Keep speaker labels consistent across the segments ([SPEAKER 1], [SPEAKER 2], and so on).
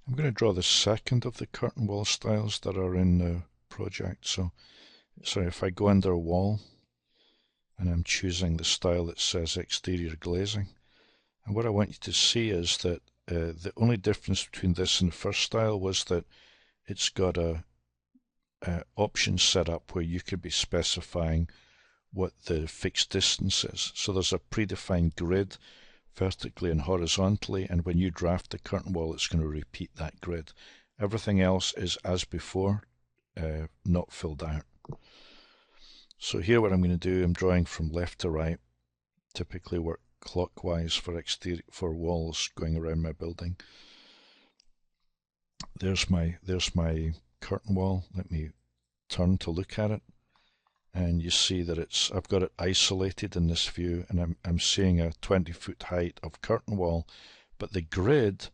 [SPEAKER 1] I'm going to draw the second of the curtain wall styles that are in the project. So if I go under wall and I'm choosing the style that says exterior glazing, and what I want you to see is that the only difference between this and the first style was that it's got a option set up where you could be specifying what the fixed distance is. So there's a predefined grid vertically and horizontally, and when you draft the curtain wall, it's going to repeat that grid. Everything else is as before, not filled out. So here what I'm going to do, I'm drawing from left to right, typically work clockwise for walls going around my building. There's my curtain wall. Let me turn to look at it, and you see that I've got it isolated in this view, and I'm seeing a 20-foot height of curtain wall, but the grid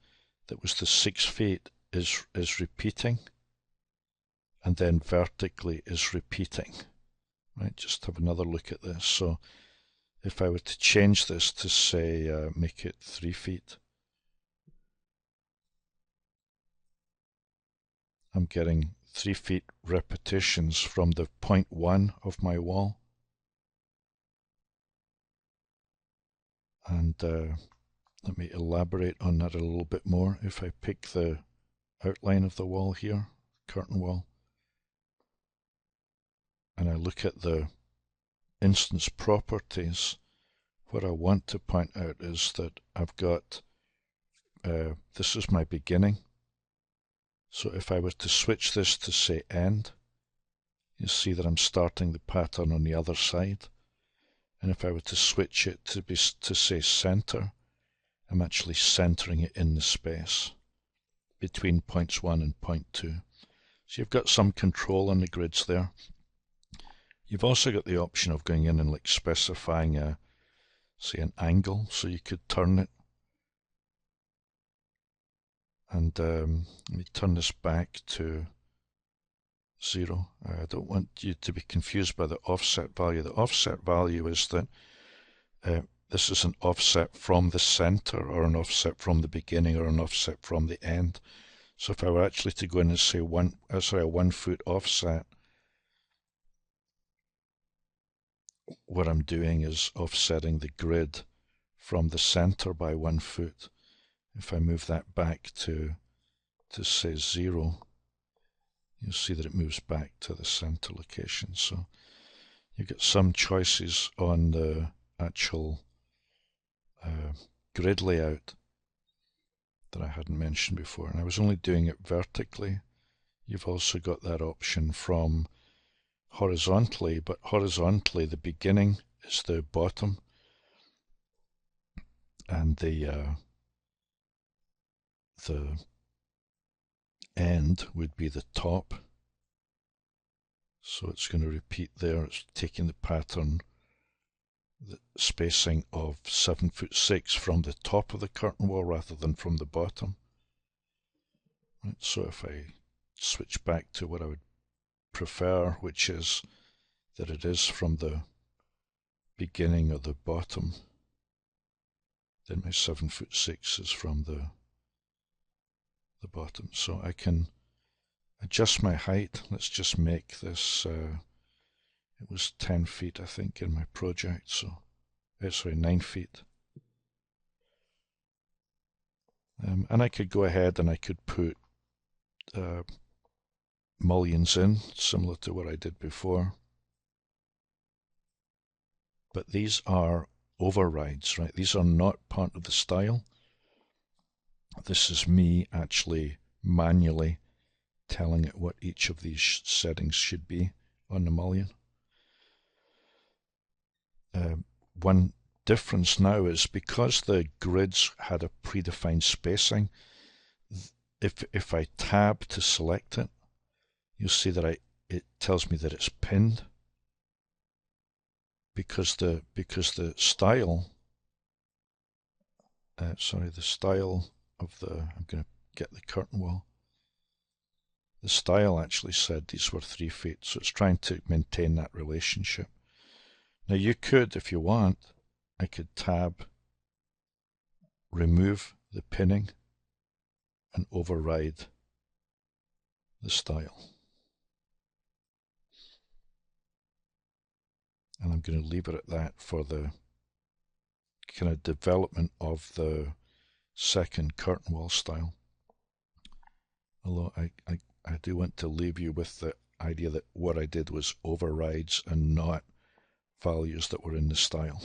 [SPEAKER 1] that was the 6 feet is repeating, and then vertically is repeating. Right, just have another look at this. So if I were to change this to say make it 3 feet, I'm getting 3 feet repetitions from the point 1 of my wall. And let me elaborate on that a little bit more. If I pick the outline of the wall here, curtain wall, and I look at the instance properties, what I want to point out is that I've got, this is my beginning. So if I were to switch this to say end, you see that I'm starting the pattern on the other side. And if I were to switch it to say center, I'm actually centering it in the space between points 1 and point 2. So you've got some control on the grids there. You've also got the option of going in and like specifying say an angle, so you could turn it. And let me turn this back to 0. I don't want you to be confused by the offset value. The offset value is that this is an offset from the center, or an offset from the beginning, or an offset from the end. So if I were actually to go in and say a 1 foot offset, what I'm doing is offsetting the grid from the center by 1 foot. If I move that back to say 0, you'll see that it moves back to the center location. So you get some choices on the actual grid layout that I hadn't mentioned before, and I was only doing it vertically. You've also got that option from horizontally, but horizontally the beginning is the bottom, and the end would be the top. So it's going to repeat there. It's taking the pattern, the spacing of 7'6" from the top of the curtain wall rather than from the bottom. Right, so if I switch back to what I would prefer, which is that it is from the beginning or the bottom, then my 7'6" is from the bottom. So I can adjust my height. Let's just make this, it was 10 feet I think in my project, so sorry, 9 feet. And I could go ahead and I could put mullions in, similar to what I did before. But these are overrides, right? These are not part of the style. This is me actually manually telling it what each of these settings should be on the mullion. One difference now is because the grids had a predefined spacing, if I tab to select it, you'll see that it tells me that it's pinned, because the style, the style of I'm going to get the curtain wall. The style actually said these were 3 feet, so it's trying to maintain that relationship. Now you could, if you want, I could tab, remove the pinning, and override the style. And I'm going to leave it at that for the kind of development of the second curtain wall style. Although I do want to leave you with the idea that what I did was overrides and not values that were in the style.